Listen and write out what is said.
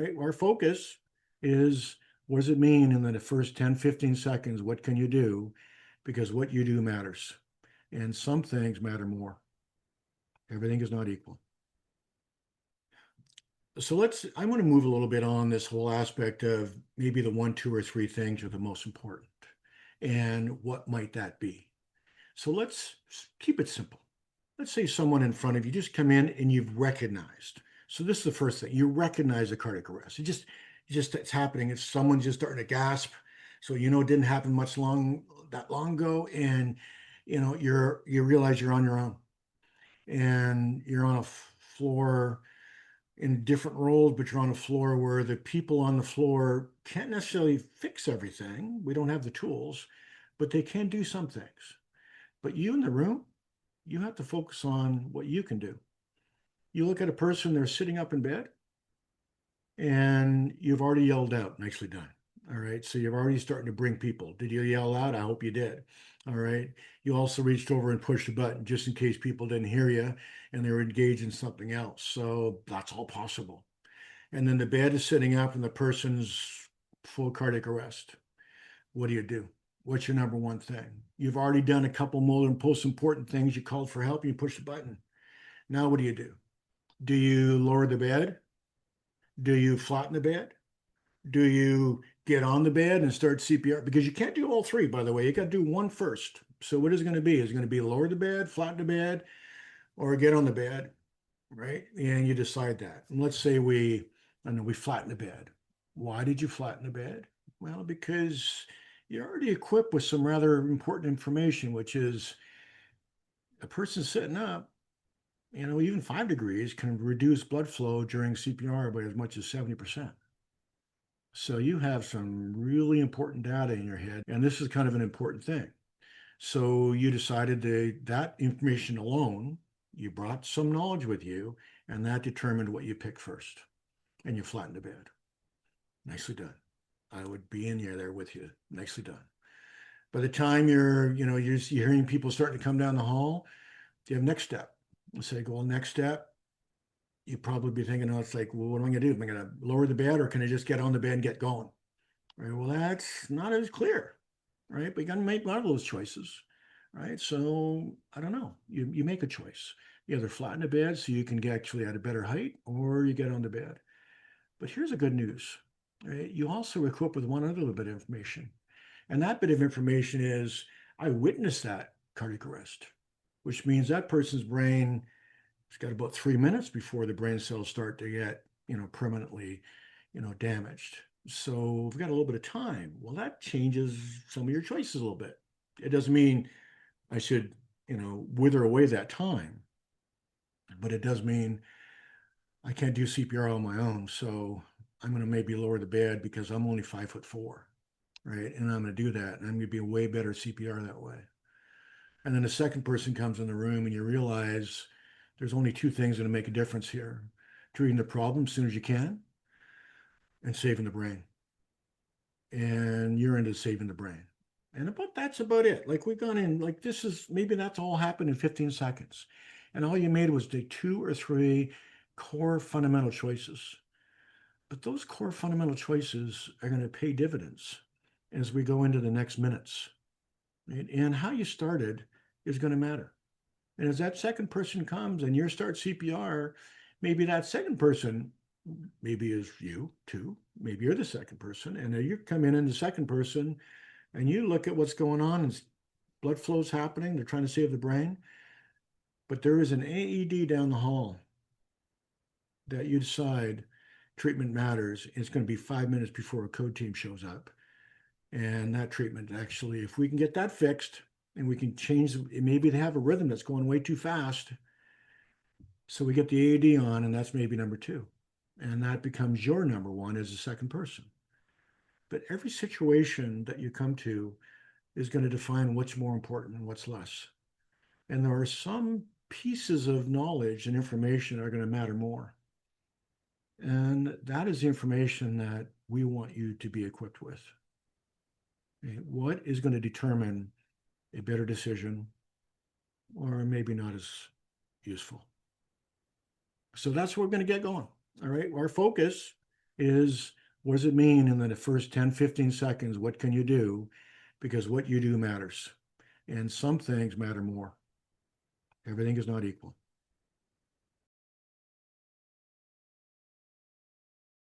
right? Our focus is, what does it mean in the first 10, 15 seconds? What can you do? Because what you do matters. And some things matter more. Everything is not equal. So I want to move a little bit on this whole aspect of maybe the one, two, or three things are the most important. And what might that be? So let's keep it simple. Let's say someone in front of you just come in and you've recognized. So this is the first thing. You recognize a cardiac arrest. It's happening. It's someone just starting to gasp. So it didn't happen that long ago. And you realize you're on your own. And you're on a floor in different roles, but you're on a floor where the people on the floor can't necessarily fix everything. We don't have the tools, but they can do some things. But you in the room, you have to focus on what you can do. You look at a person, they're sitting up in bed, and you've already yelled out, nicely done. All right. So you're already starting to bring people. Did you yell out? I hope you did. All right. You also reached over and pushed a button just in case people didn't hear you and they were engaged in something else. So that's all possible. And then the bed is sitting up and the person's full cardiac arrest. What do? What's your number one thing? You've already done a couple most important things. You called for help, you push the button. Now what do? Do you lower the bed? Do you flatten the bed? Do you get on the bed and start CPR? Because you can't do all three, by the way. You got to do one first. So what is it going to be? Is it going to be lower the bed, flatten the bed, or get on the bed, right? And you decide that. And let's say we flatten the bed. Why did you flatten the bed? Well, because you're already equipped with some rather important information, which is a person sitting up, even 5 degrees can reduce blood flow during CPR by as much as 70%. So you have some really important data in your head, and this is kind of an important thing. So you decided that information alone, you brought some knowledge with you, and that determined what you picked first. And you flattened the bed. Nicely done. I would be in there with you. Nicely done. By the time you're hearing people starting to come down the hall, you have next step. Let's say, go on next step. You'd probably be thinking, it's like, well, what am I going to do? Am I going to lower the bed or can I just get on the bed and get going? Right. Well, that's not as clear, right? But you got to make one of those choices, right? So I don't know. You make a choice. You either flatten the bed so you can get actually at a better height or you get on the bed. But here's the good news, right? You also equip with one other little bit of information. And that bit of information is, I witnessed that cardiac arrest, which means that person's brain has got about 3 minutes before the brain cells start to get, permanently, damaged. So we've got a little bit of time. Well, that changes some of your choices a little bit. It doesn't mean I should, wither away that time, but it does mean I can't do CPR on my own. So I'm going to maybe lower the bed because I'm only 5'4", right? And I'm going to do that. And I'm going to be a way better CPR that way. And then the second person comes in the room and you realize there's only two things that make a difference here: treating the problem as soon as you can and saving the brain. And you're into saving the brain. And that's about it. Like, we've gone in, like, maybe that's all happened in 15 seconds. And all you made was the 2 or 3 core fundamental choices. But those core fundamental choices are going to pay dividends as we go into the next minutes. Right? And how you started is going to matter. And as that second person comes and you start CPR, maybe that second person maybe is you too. Maybe you're the second person, and you come in the second person, and you look at what's going on, and blood flow's happening. They're trying to save the brain, but there is an AED down the hall that you decide treatment matters. It's going to be 5 minutes before a code team shows up, and that treatment actually, if we can get that fixed, and we can change, maybe they have a rhythm that's going way too fast. So we get the AED on, and that's maybe number 2. And that becomes your number 1 as a second person. But every situation that you come to is going to define what's more important and what's less. And there are some pieces of knowledge and information that are going to matter more. And that is the information that we want you to be equipped with. Okay? What is going to determine a better decision, or maybe not as useful? So that's where we're going to get going. All right. Our focus is what does it mean in the first 10, 15 seconds? What can you do? Because what you do matters. And some things matter more. Everything is not equal.